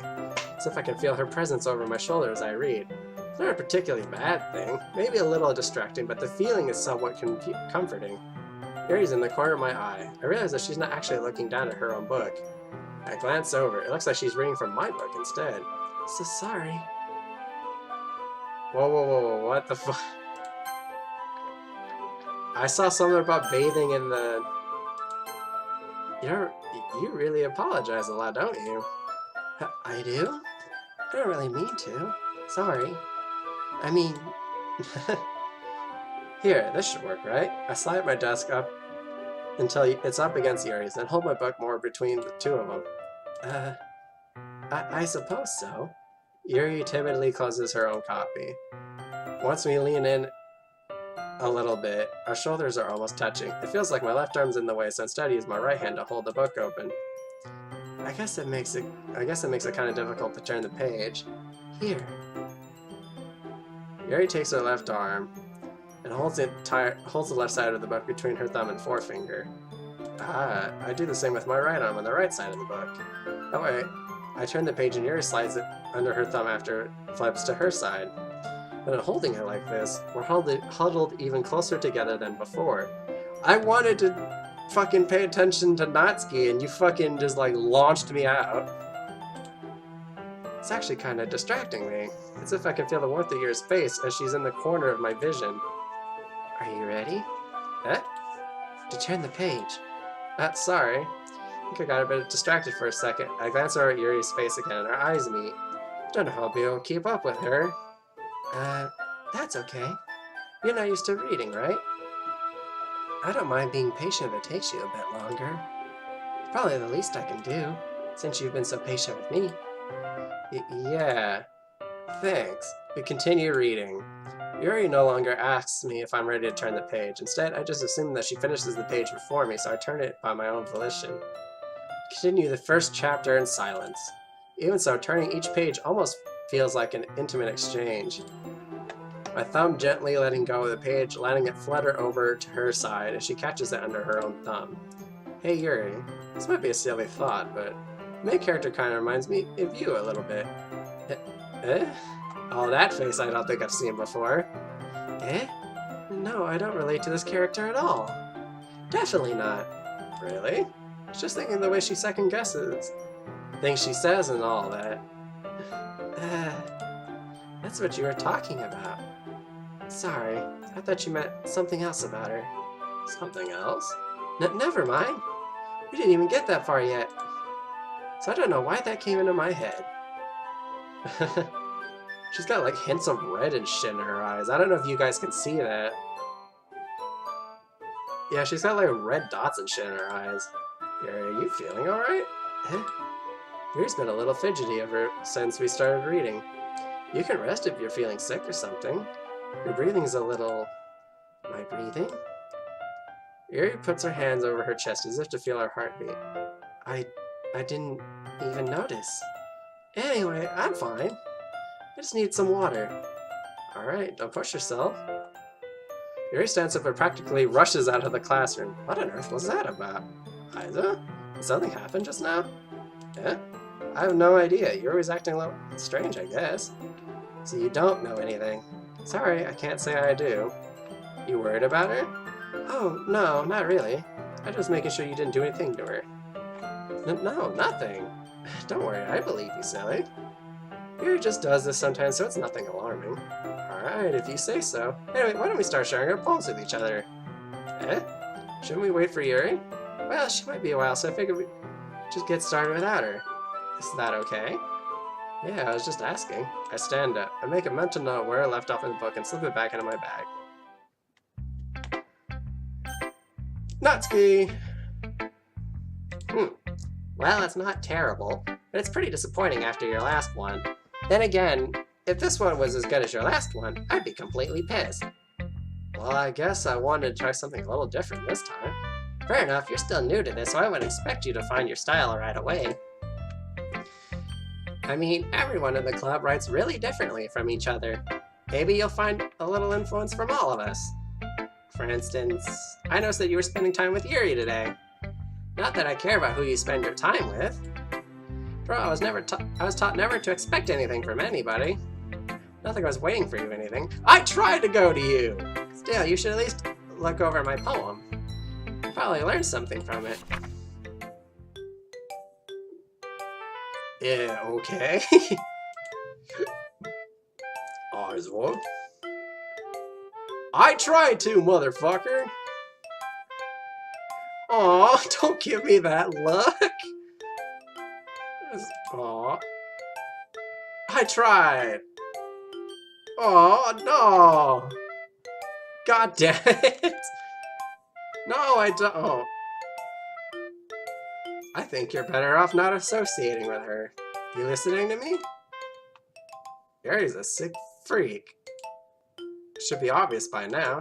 [SPEAKER 1] As if I can feel her presence over my shoulder as I read. It's not a particularly bad thing. Maybe a little distracting, but the feeling is somewhat comforting. Yuri's in the corner of my eye. I realize that she's not actually looking down at her own book. I glance over. It looks like she's reading from my book instead. So sorry. Whoa, what the fuck? I saw something about bathing in the... You really apologize a lot, don't you? I do? I don't really mean to. Sorry. I mean... Here, this should work, right? I slide my desk up until it's up against Yuri's, then hold my book more between the two of them. I suppose so. Yuri timidly closes her own copy. Once we lean in a little bit, our shoulders are almost touching. It feels like my left arm's in the way, so instead I use my right hand to hold the book open. I guess it makes it kind of difficult to turn the page. Here. Yuri takes her left arm and holds the left side of the book between her thumb and forefinger. I do the same with my right arm on the right side of the book. That way, I turn the page and Yuri slides it under her thumb after it flips to her side. But in holding it like this, we're huddled even closer together than before. I wanted to fucking pay attention to Natsuki and you fucking just like launched me out. It's actually kind of distracting me. It's as if I can feel the warmth of Yuri's face as she's in the corner of my vision. Are you ready? To turn the page. Sorry. I think I got a bit distracted for a second. I glance over at Yuri's face again and our eyes meet. Don't know how I'll be able to keep up with her. That's okay. You're not used to reading, right? I don't mind being patient if it takes you a bit longer. It's probably the least I can do, since you've been so patient with me. Yeah. Thanks. We continue reading. Yuri no longer asks me if I'm ready to turn the page. Instead, I just assume that she finishes the page before me, so I turn it by my own volition. Continue the first chapter in silence. Even so, turning each page almost feels like an intimate exchange. My thumb gently letting go of the page, letting it flutter over to her side as she catches it under her own thumb. Hey Yuri, this might be a silly thought, but the main character kind of reminds me of you a little bit. Oh, that face I don't think I've seen before. No, I don't relate to this character at all. Definitely not. Really? I was just thinking the way she second guesses things she says and all that. That's what you were talking about. Sorry, I thought you meant something else about her. Something else? Never mind. We didn't even get that far yet. So I don't know why that came into my head. She's got like hints of red and shit in her eyes. I don't know if you guys can see that. Yeah, she's got like red dots and shit in her eyes. Are you feeling alright? Yuri's been a little fidgety ever since we started reading. You can rest if you're feeling sick or something. Your breathing's a little... My breathing? Yuri puts her hands over her chest as if to feel her heartbeat. I didn't even notice. Anyway, I'm fine. I just need some water. Alright, don't push yourself. Yuri stands up and practically rushes out of the classroom. What on earth was that about? Izua? Did something happen just now? I have no idea. Yuri was acting a little strange, I guess. So you don't know anything. Sorry, I can't say I do. You worried about her? Oh, no, not really. I'm just making sure you didn't do anything to her. No, nothing. Don't worry, I believe you, silly. Yuri just does this sometimes, so it's nothing alarming. Alright, if you say so. Anyway, why don't we start sharing our poems with each other? Shouldn't we wait for Yuri? Well, she might be a while, so I figured we'd just get started without her. Is that okay? Yeah, I was just asking. I stand up. I make a mental note where I left off in the book and slip it back into my bag. Natsuki! Well, it's not terrible, but it's pretty disappointing after your last one. Then again, if this one was as good as your last one, I'd be completely pissed. Well, I guess I wanted to try something a little different this time. Fair enough, you're still new to this, so I wouldn't expect you to find your style right away. I mean, everyone in the club writes really differently from each other. Maybe you'll find a little influence from all of us. For instance, I noticed that you were spending time with Yuri today. Not that I care about who you spend your time with. Bro, I was taught never to expect anything from anybody. Not like I was waiting for you or anything. I tried to go to you! Still, you should at least look over my poem. You'll probably learn something from it. Yeah, okay. Izua. I tried to, motherfucker! Aw, don't give me that look! Aw. I tried! Oh no! God damn it! No, I don't. I think you're better off not associating with her. You listening to me? Yuri's a sick freak. Should be obvious by now.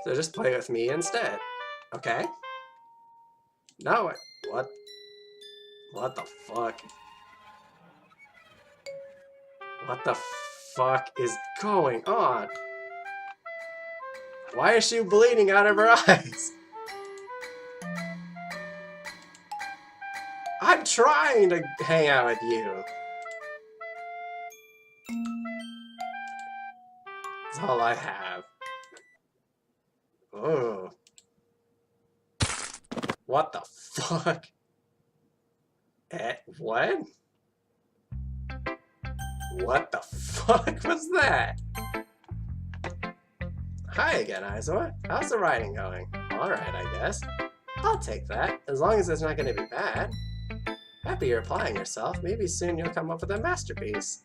[SPEAKER 1] So just play with me instead. Okay? No, what? What the fuck? What the fuck is going on? Why is she bleeding out of her eyes? I'm trying to hang out with you. That's all I have. Oh. What the fuck? What? What the fuck was that? Hi again, Izua. How's the writing going? Alright, I guess. I'll take that, as long as it's not going to be bad. Happy you're applying yourself. Maybe soon you'll come up with a masterpiece.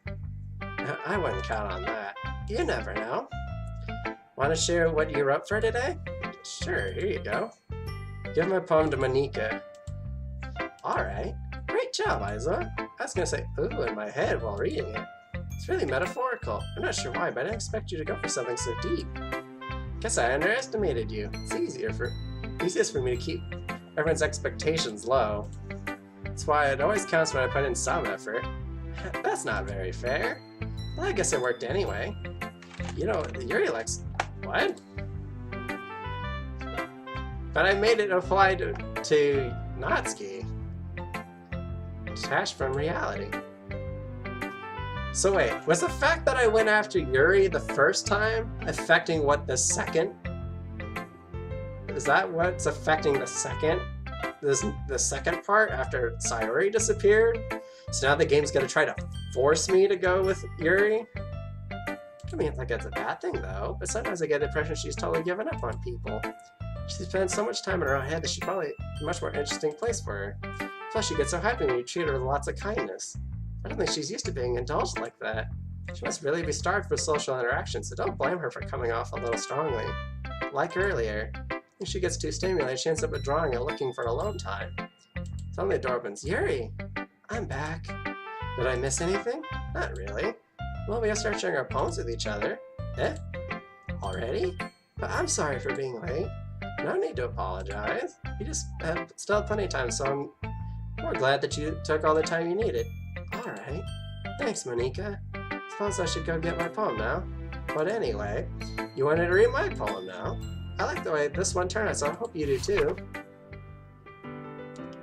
[SPEAKER 1] I wouldn't count on that. You never know. Want to share what you wrote for today? Sure, here you go. Give my poem to Monika. Alright. Great job, Izua. I was going to say ooh in my head while reading it. It's really metaphorical. I'm not sure why, but I didn't expect you to go for something so deep. Guess I underestimated you. It's easiest for me to keep everyone's expectations low. That's why it always counts when I put in some effort. That's not very fair. Well, I guess it worked anyway. You know, Yuri likes... What? But I made it apply to Natsuki. Detached from reality. So wait, was the fact that I went after Yuri the first time affecting what the second? Is that what's affecting the second? The second part after Sayori disappeared? So now the game's gonna try to force me to go with Yuri? I mean, like it's a bad thing though, but sometimes I get the impression she's totally given up on people. She spends so much time in her own head that she's probably a much more interesting place for her. Plus she gets so happy when you treat her with lots of kindness. I don't think she's used to being indulged like that. She must really be starved for social interaction, so don't blame her for coming off a little strongly. Like earlier, if she gets too stimulated, she ends up withdrawing and looking for alone time. Suddenly the door opens. Yuri! I'm back. Did I miss anything? Not really. Well, we gotta start sharing our poems with each other. Eh? Already? But I'm sorry for being late. No need to apologize. You just still have plenty of time, so I'm more glad that you took all the time you needed. Alright. Thanks, Monika. Suppose I should go get my poem now. But anyway, you wanted to read my poem now? I like the way this one turned out, so I hope you do too.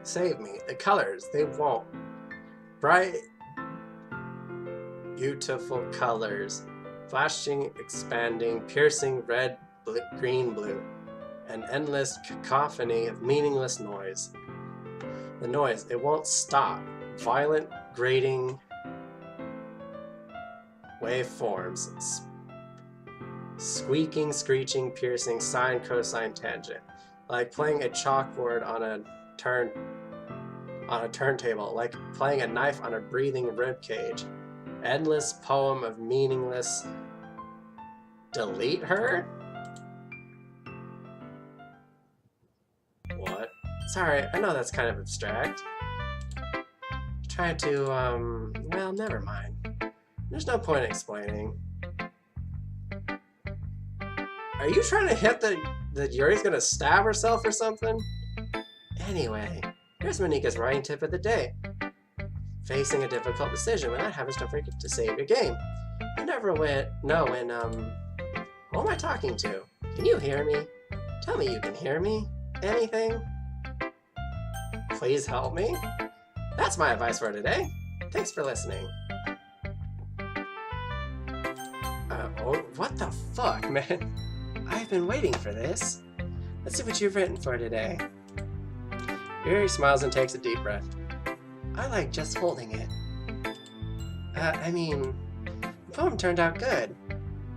[SPEAKER 1] Save me. The colors, they won't. Bright, beautiful colors. Flashing, expanding, piercing red, green, blue. An endless cacophony of meaningless noise. The noise, it won't stop. Violent, grating waveforms. Squeaking, screeching, piercing, sine, cosine, tangent. Like playing a chalkboard on a on a turntable, like playing a knife on a breathing rib cage. Endless poem of meaningless... Delete her? What? Sorry, I know that's kind of abstract. Try to, well, never mind. There's no point explaining. Are you trying to hint that Yuri's gonna stab herself or something? Anyway, here's Monika's writing tip of the day. Facing a difficult decision without having to forget to save your game. You never know when, who am I talking to? Can you hear me? Tell me you can hear me. Anything? Please help me? That's my advice for today. Thanks for listening. What the fuck, man? I've been waiting for this. Let's see what you've written for today. Yuri smiles and takes a deep breath. I like just holding it. I mean, the poem turned out good.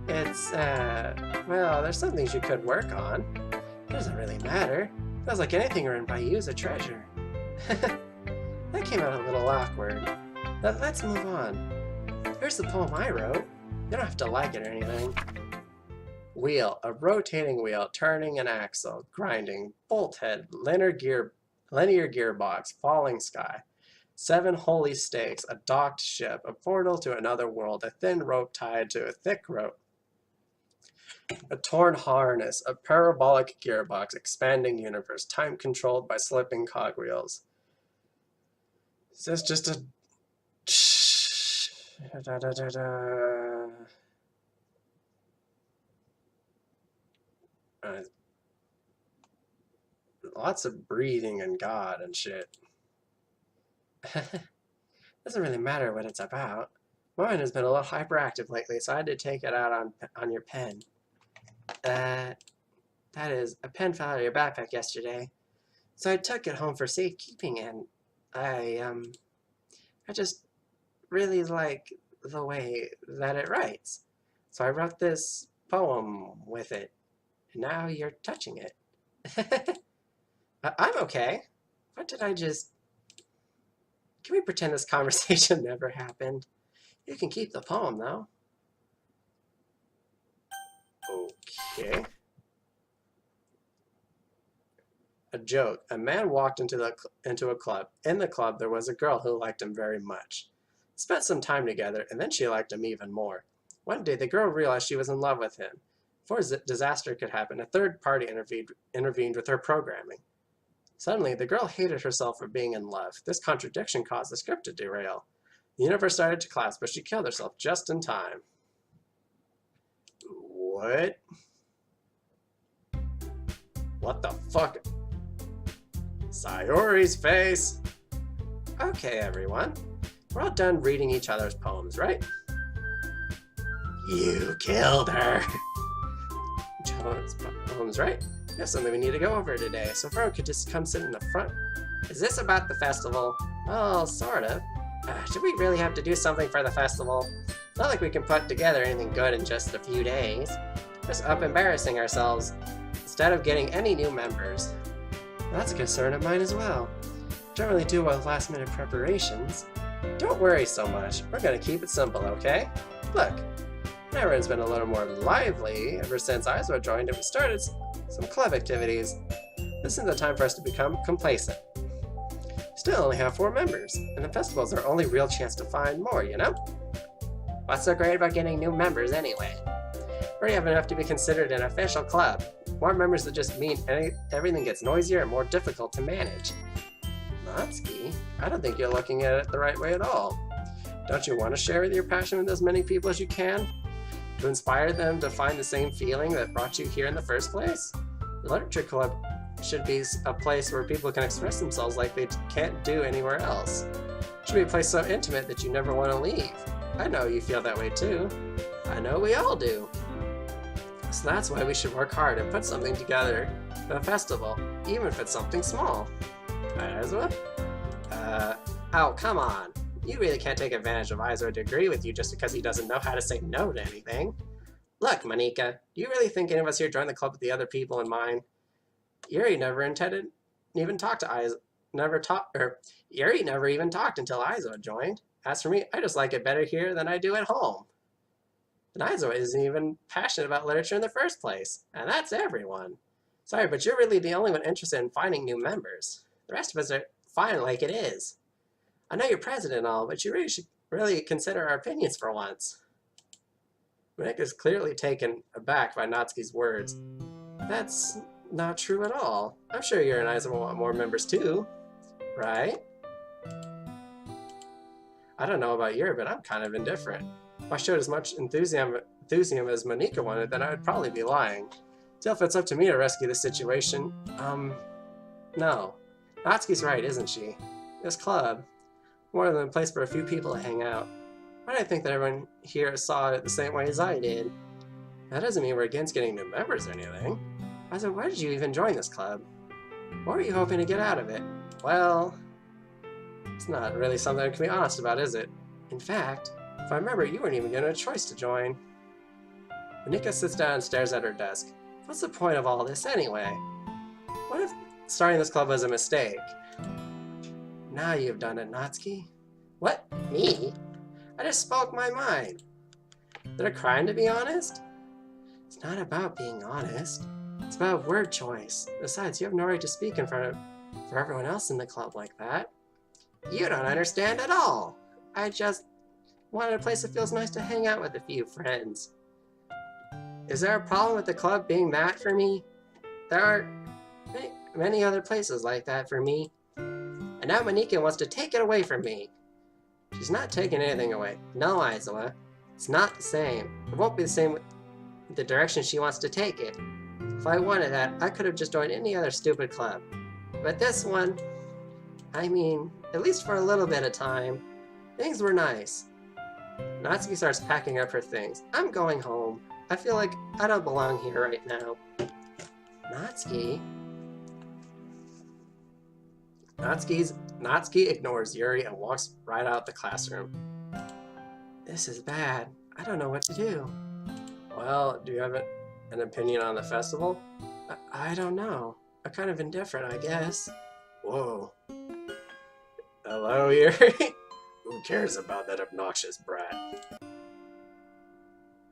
[SPEAKER 1] It's, well, there's some things you could work on. It doesn't really matter. Feels like anything written by you is a treasure. That came out a little awkward. But let's move on. Here's the poem I wrote. You don't have to like it or anything. Wheel, a rotating wheel, turning an axle, grinding, bolt head, linear gearbox, falling sky, 7 holy stakes, a docked ship, a portal to another world, a thin rope tied to a thick rope, a torn harness, a parabolic gearbox, expanding universe, time controlled by slipping cogwheels. Is this just a... lots of breathing and God and shit. Doesn't really matter what it's about. Mine has been a little hyperactive lately, so I had to take it out on your pen. That is, a pen fell out of your backpack yesterday, so I took it home for safekeeping, and I just really like the way that it writes. So I wrote this poem with it, and now you're touching it. I'm okay. What did I just... Can we pretend this conversation never happened? You can keep the poem, though. Okay. A joke. A man walked into a club. In the club, there was a girl who liked him very much. Spent some time together, and then she liked him even more. One day, the girl realized she was in love with him. Before disaster could happen, a third party intervened with her programming. Suddenly, the girl hated herself for being in love. This contradiction caused the script to derail. The universe started to collapse, but she killed herself just in time. What? What the fuck? Sayori's face! Okay, everyone. We're all done reading each other's poems, right? You killed her! John's poems, right? We have something we need to go over today, so everyone could just come sit in the front. Is this about the festival? Well, sort of. Should we really have to do something for the festival? It's not like we can put together anything good in just a few days. Just up embarrassing ourselves instead of getting any new members. That's a concern of mine as well. Don't really do well with last-minute preparations. Don't worry so much. We're gonna keep it simple, okay? Look, everyone's been a little more lively ever since Izua joined and we started some club activities. This isn't the time for us to become complacent. Still only have 4 members, and the festival's our only real chance to find more, you know? What's so great about getting new members anyway? We already have enough to be considered an official club. More members that just mean everything gets noisier and more difficult to manage. Natsuki, I don't think you're looking at it the right way at all. Don't you want to share your passion with as many people as you can? To inspire them to find the same feeling that brought you here in the first place? The Literature Club should be a place where people can express themselves like they can't do anywhere else. It should be a place so intimate that you never want to leave. I know you feel that way too. I know we all do. So that's why we should work hard and put something together for the festival, even if it's something small. Izua? Oh, come on. You really can't take advantage of Izua to agree with you just because he doesn't know how to say no to anything. Look, Monika, do you really think any of us here joined the club with the other people in mind? Yuri never intended to even talk to never talked, or Yuri never even talked until Izua joined. As for me, I just like it better here than I do at home. And Izua isn't even passionate about literature in the first place, and that's everyone. Sorry, but you're really the only one interested in finding new members. The rest of us are fine like it is. I know you're president and all, but you really should consider our opinions for once. Mick is clearly taken aback by Natsuki's words. That's not true at all. I'm sure you and Izua want more members too, right? I don't know about you, but I'm kind of indifferent. If I showed as much enthusiasm as Monika wanted, then I would probably be lying. Still, if it's up to me to rescue the situation, no. Natsuki's right, isn't she? This club, more than a place for a few people to hang out. Why do I think that everyone here saw it the same way as I did? That doesn't mean we're against getting new members or anything. I said, why did you even join this club? What were you hoping to get out of it? Well, it's not really something I can be honest about, is it? In fact, if I remember, you weren't even given a choice to join. Monika sits down and stares at her desk. What's the point of all this anyway? What if starting this club was a mistake? Now you've done it, Natsuki. What? Me? I just spoke my mind. Is it a crime to be honest? It's not about being honest. It's about word choice. Besides, you have no right to speak in front of for everyone else in the club like that. You don't understand at all. I just wanted a place that feels nice to hang out with a few friends. Is there a problem with the club being that for me? There are many other places like that for me. And now Monika wants to take it away from me. She's not taking anything away. No, Izua. It's not the same. It won't be the same with the direction she wants to take it. If I wanted that, I could have just joined any other stupid club. But this one, I mean, at least for a little bit of time, things were nice. Natsuki starts packing up her things. I'm going home. I feel like I don't belong here right now. Natsuki? Natsuki ignores Yuri and walks right out the classroom. This is bad. I don't know what to do. Well, do you have an opinion on the festival? I don't know. I'm kind of indifferent, I guess. Whoa. Hello, Yuri? Who cares about that obnoxious brat?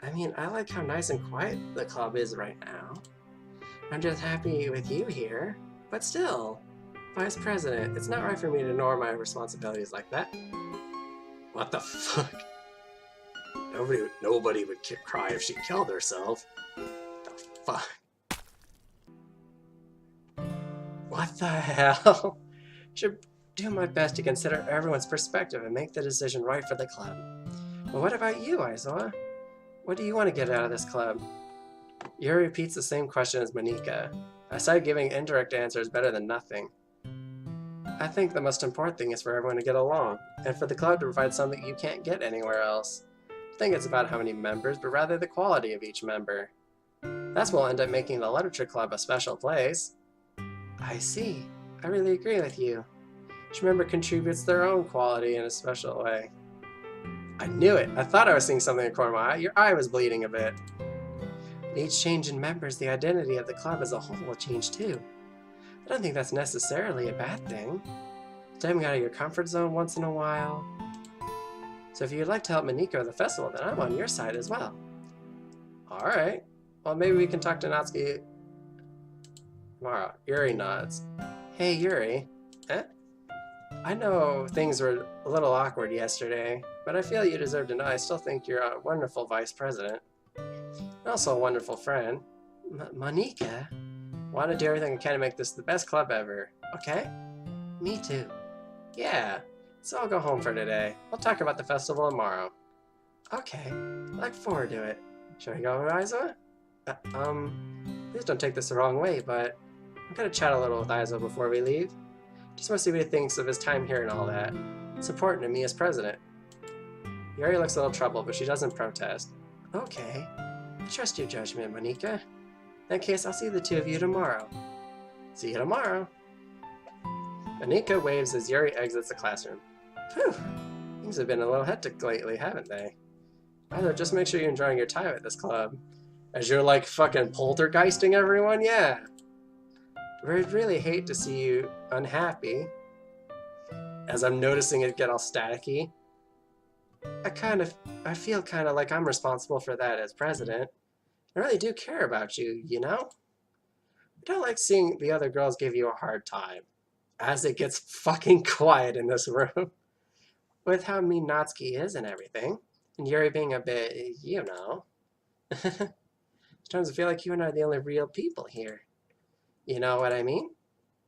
[SPEAKER 1] I mean, I like how nice and quiet the club is right now. I'm just happy with you here. But still, Vice President, it's not right for me to ignore my responsibilities like that. What the fuck? Nobody would cry if she killed herself. The fuck? What the hell? Should do my best to consider everyone's perspective and make the decision right for the club. But what about you, Izua? What do you want to get out of this club? Yuri repeats the same question as Monika. I said giving indirect answers better than nothing. I think the most important thing is for everyone to get along, and for the club to provide something you can't get anywhere else. I think it's about how many members, but rather the quality of each member. That's what will end up making the literature club a special place. I see. I really agree with you. Each member contributes their own quality in a special way. I knew it! I thought I was seeing something in the corner of my eye. Your eye was bleeding a bit. With each change in members, the identity of the club as a whole will change too. I don't think that's necessarily a bad thing. Stepping out of your comfort zone once in a while. So if you'd like to help Monika with the festival, then I'm on your side as well. Alright. Well, maybe we can talk to Natsuki tomorrow. Yuri nods. Hey, Yuri. Eh? I know things were a little awkward yesterday, but I feel you deserve to know I still think you're a wonderful vice president. And also a wonderful friend. Monika? Want to do everything I can to make this the best club ever, okay? Me too. Yeah, so I'll go home for today. We'll talk about the festival tomorrow. Okay, look forward to it. Should we go, Izua? Please don't take this the wrong way, but I'm gonna chat a little with Izua before we leave. Just want to see what he thinks of his time here and all that. It's important to me as president. Yuri looks a little troubled, but she doesn't protest. Okay, I trust your judgment, Monika. In that case, I'll see the two of you tomorrow. See you tomorrow. Monika waves as Yuri exits the classroom. Phew, things have been a little hectic lately, haven't they? Either just make sure you're enjoying your time at this club. As you're like fucking poltergeisting everyone, yeah. We'd really hate to see you unhappy. as I'm noticing it get all staticky. I feel kind of like I'm responsible for that as president. I really do care about you, you know? I don't like seeing the other girls give you a hard time. As it gets fucking quiet in this room. With how mean Natsuki is and everything. And Yuri being a bit, you know. Sometimes I feel like you and I are the only real people here. You know what I mean?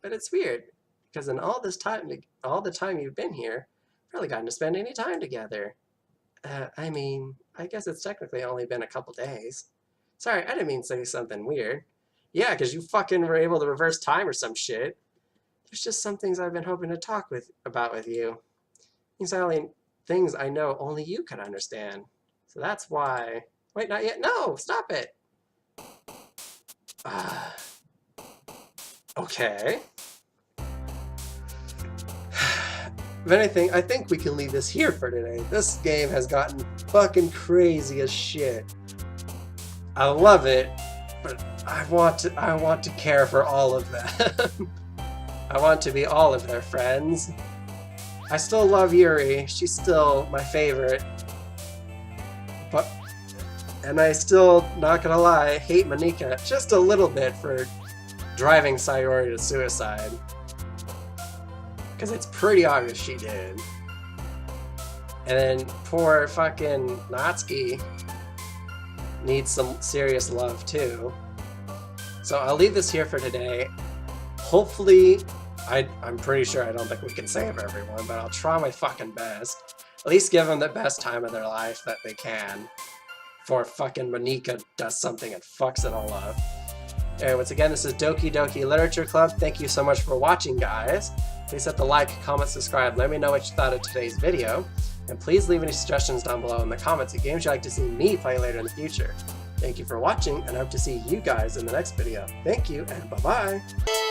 [SPEAKER 1] But it's weird, because in all the time you've been here, we've really gotten to spend any time together. I mean, I guess it's technically only been a couple days. Sorry, I didn't mean to say something weird. Yeah, because you fucking were able to reverse time or some shit. There's just some things I've been hoping to talk about with you. Things I know only you can understand. So that's why... Wait, not yet. No, stop it. Okay. If anything, I think we can leave this here for today. This game has gotten fucking crazy as shit. I love it, but I want to care for all of them. I want to be all of their friends. I still love Yuri. She's still my favorite. And I still, not gonna lie, hate Monika just a little bit for driving Sayori to suicide. Because it's pretty obvious she did. And then poor fucking Natsuki needs some serious love too. So I'll leave this here for today. Hopefully, I'm pretty sure I don't think we can save everyone, but I'll try my fucking best. At least give them the best time of their life that they can. Before fucking Monika does something and fucks it all up. Anyway, once again, this is Doki Doki Literature Club. Thank you so much for watching, guys. Please hit the like, comment, subscribe. Let me know what you thought of today's video. And please leave any suggestions down below in the comments of games you'd like to see me play later in the future. Thank you for watching, and I hope to see you guys in the next video. Thank you, and bye-bye!